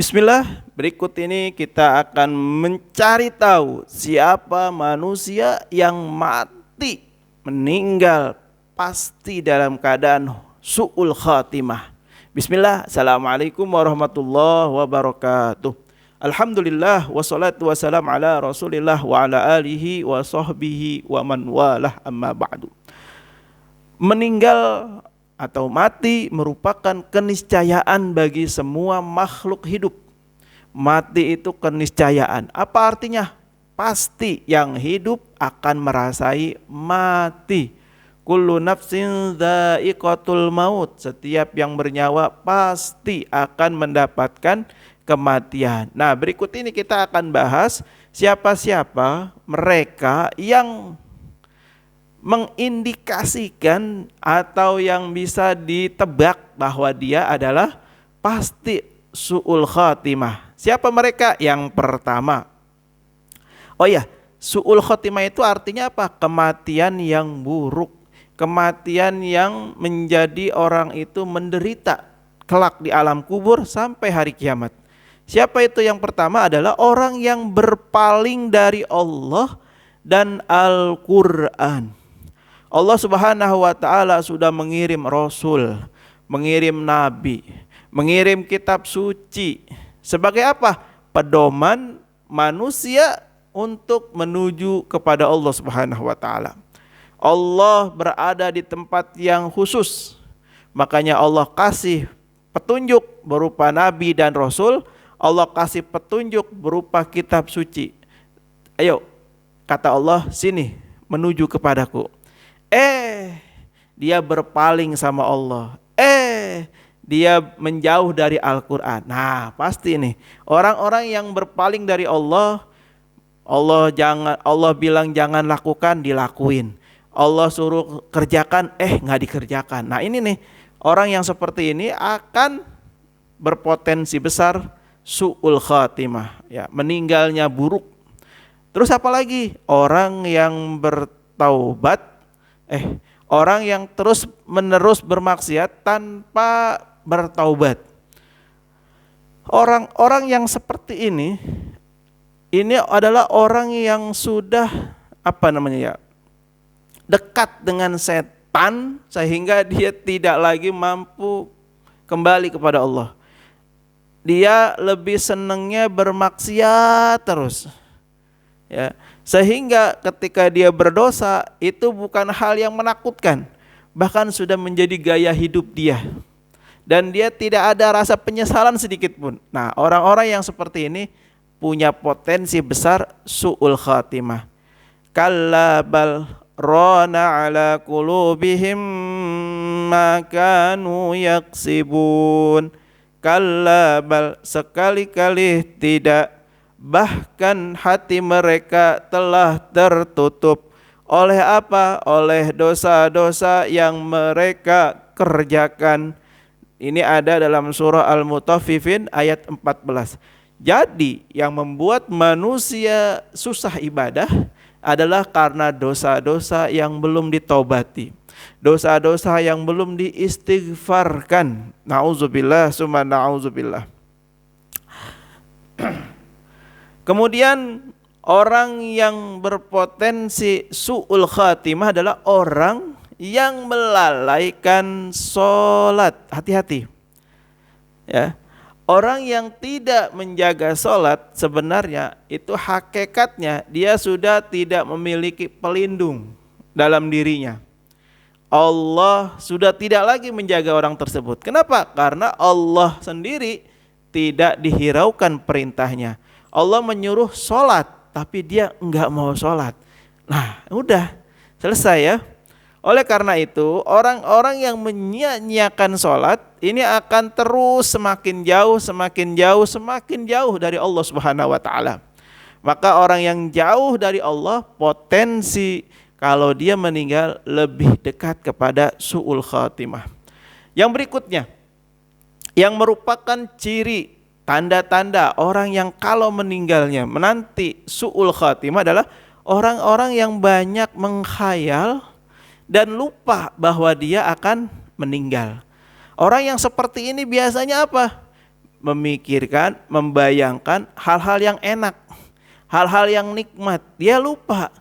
Bismillah, berikut ini kita akan mencari tahu siapa manusia yang mati, meninggal pasti dalam keadaan su'ul khatimah. Bismillah, assalamualaikum warahmatullahi wabarakatuh. Alhamdulillah, wassalatu wassalam ala rasulillah wa ala alihi wa sahbihi wa man walah, amma ba'du. Meninggal atau mati merupakan keniscayaan bagi semua makhluk hidup. Mati itu keniscayaan. Apa artinya? Pasti yang hidup akan merasai mati. Kullu nafsin dha'iqatul maut. Setiap yang bernyawa pasti akan mendapatkan kematian. Nah, berikut ini kita akan bahas siapa-siapa mereka yang mengindikasikan atau yang bisa ditebak bahwa dia adalah pasti su'ul khatimah. Siapa mereka? Yang pertama, oh ya, su'ul khatimah itu artinya apa? Kematian yang buruk, kematian yang menjadi orang itu menderita kelak di alam kubur sampai hari kiamat. Siapa itu? Yang pertama adalah orang yang berpaling dari Allah dan Al-Quran. Allah Subhanahu wa ta'ala sudah mengirim Rasul, mengirim Nabi, mengirim kitab suci. Sebagai apa? Pedoman manusia untuk menuju kepada Allah Subhanahu wa ta'ala. Allah berada di tempat yang khusus. Makanya Allah kasih petunjuk berupa Nabi dan Rasul. Allah kasih petunjuk berupa kitab suci. Ayo, kata Allah, sini menuju kepadaku. Dia berpaling sama Allah. Dia menjauh dari Al-Quran. Nah, pasti nih orang-orang yang berpaling dari Allah, Allah bilang jangan lakukan, dilakuin. Allah suruh kerjakan, nggak dikerjakan. Nah, ini nih orang yang seperti ini akan berpotensi besar su'ul khatimah, ya, meninggalnya buruk. Terus apalagi orang yang bertaubat, orang yang terus menerus bermaksiat tanpa bertaubat. Orang-orang yang seperti ini adalah orang yang sudah dekat dengan setan sehingga dia tidak lagi mampu kembali kepada Allah. Dia lebih senangnya bermaksiat terus. Ya, sehingga ketika dia berdosa itu bukan hal yang menakutkan, bahkan sudah menjadi gaya hidup dia, dan dia tidak ada rasa penyesalan sedikit pun. Nah, orang-orang yang seperti ini punya potensi besar su'ul khatimah. Kalla bal rana ala qulubihim ma kanu yaksibun. Kalla bal, sekali-kali tidak, bahkan hati mereka telah tertutup. Oleh apa? Oleh dosa-dosa yang mereka kerjakan. Ini ada dalam surah Al-Mutaffifin ayat 14. Jadi yang membuat manusia susah ibadah adalah karena dosa-dosa yang belum ditobati, dosa-dosa yang belum diistighfarkan. Nauzubillah summa nauzubillah. Kemudian orang yang berpotensi su'ul khatimah adalah orang yang melalaikan sholat. Hati-hati, ya. Orang yang tidak menjaga sholat sebenarnya itu hakikatnya dia sudah tidak memiliki pelindung dalam dirinya. Allah sudah tidak lagi menjaga orang tersebut. Kenapa? Karena Allah sendiri tidak dihiraukan perintahnya. Allah menyuruh sholat, tapi dia enggak mau sholat. Nah, udah selesai ya. Oleh karena itu, orang-orang yang menyia-nyiakan sholat ini akan terus semakin jauh dari Allah Subhanahu wa ta'ala. Maka orang yang jauh dari Allah potensi kalau dia meninggal lebih dekat kepada su'ul khatimah. Yang berikutnya, yang merupakan ciri tanda-tanda orang yang kalau meninggalnya menanti su'ul khatimah adalah orang-orang yang banyak menghayal dan lupa bahwa dia akan meninggal. Orang yang seperti ini biasanya apa? memikirkan, membayangkan hal-hal yang enak, hal-hal yang nikmat. Dia lupa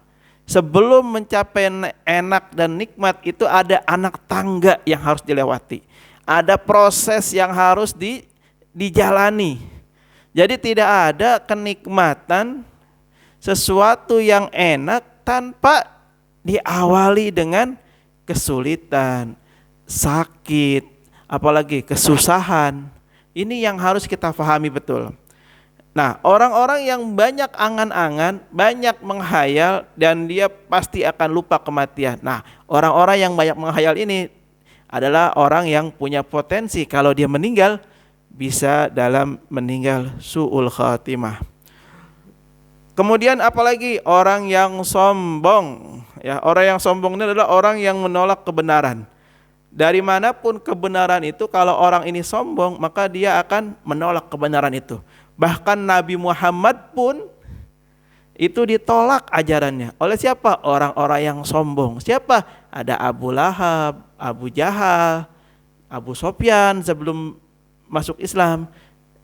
sebelum mencapai enak dan nikmat itu ada anak tangga yang harus dilewati. Ada proses yang harus dijalani. Jadi tidak ada kenikmatan sesuatu yang enak tanpa diawali dengan kesulitan, sakit, apalagi kesusahan. Ini yang harus kita pahami betul. Nah, orang-orang yang banyak angan-angan, banyak menghayal, dan dia pasti akan lupa kematian. Nah, orang-orang yang banyak menghayal ini adalah orang yang punya potensi kalau dia meninggal bisa dalam meninggal su'ul khatimah. Kemudian apalagi orang yang sombong. Ya, orang yang sombong ini adalah orang yang menolak kebenaran. Dari manapun kebenaran itu, kalau orang ini sombong, maka dia akan menolak kebenaran itu. Bahkan Nabi Muhammad pun itu ditolak ajarannya. Oleh siapa? Orang-orang yang sombong. Siapa? Ada Abu Lahab, Abu Jahal, Abu Sofyan sebelum masuk Islam.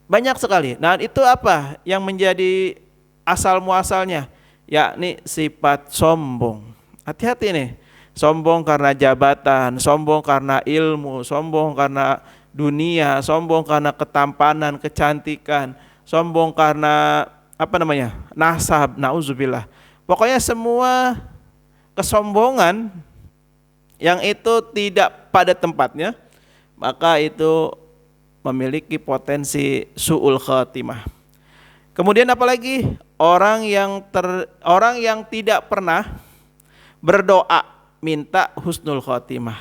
Banyak sekali. Nah, itu apa yang menjadi asal muasalnya? Yakni sifat sombong. Hati-hati nih. Sombong karena jabatan, sombong karena ilmu, sombong karena dunia, sombong karena ketampanan, kecantikan, sombong karena nasab, nauzubillah. Pokoknya semua kesombongan yang itu tidak pada tempatnya, maka itu memiliki potensi su'ul khatimah. Kemudian apalagi orang yang tidak pernah berdoa minta husnul khatimah.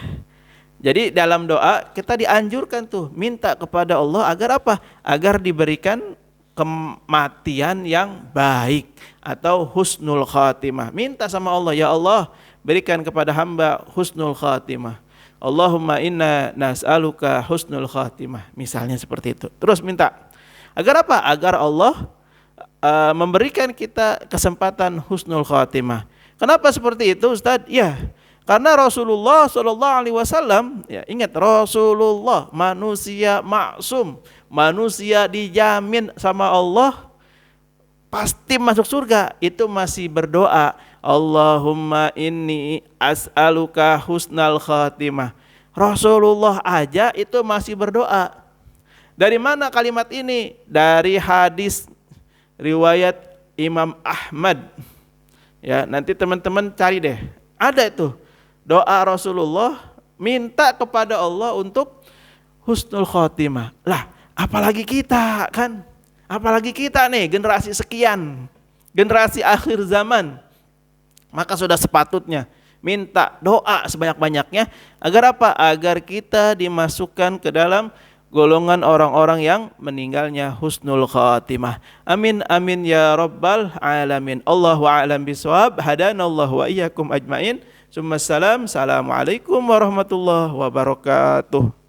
Jadi dalam doa kita dianjurkan tuh minta kepada Allah agar apa? Agar diberikan kematian yang baik atau husnul khatimah. Minta sama Allah, ya Allah, berikan kepada hamba husnul khatimah. Allahumma inna nas'aluka husnul khatimah. Misalnya seperti itu. Terus minta. Agar apa? Agar Allah memberikan kita kesempatan husnul khatimah. Kenapa seperti itu, Ustaz? Ya, karena Rasulullah SAW, ya ingat, Rasulullah manusia maksum, manusia dijamin sama Allah pasti masuk surga, itu masih berdoa, Allahumma inni as'aluka husnal khatimah. Rasulullah aja itu masih berdoa. Dari mana kalimat ini? Dari hadis riwayat Imam Ahmad. Ya, nanti teman-teman cari deh. Ada itu doa Rasulullah minta kepada Allah untuk husnul khatimah. Lah, apalagi kita kan? Apalagi kita nih generasi sekian, generasi akhir zaman. Maka sudah sepatutnya minta doa sebanyak-banyaknya agar apa? Agar kita dimasukkan ke dalam golongan orang-orang yang meninggalnya husnul khatimah. Amin amin ya rabbal alamin. Allahu a'lam bishawab. Hadanallahu wa iyyakum ajmain. Assalamualaikum warahmatullahi wabarakatuh.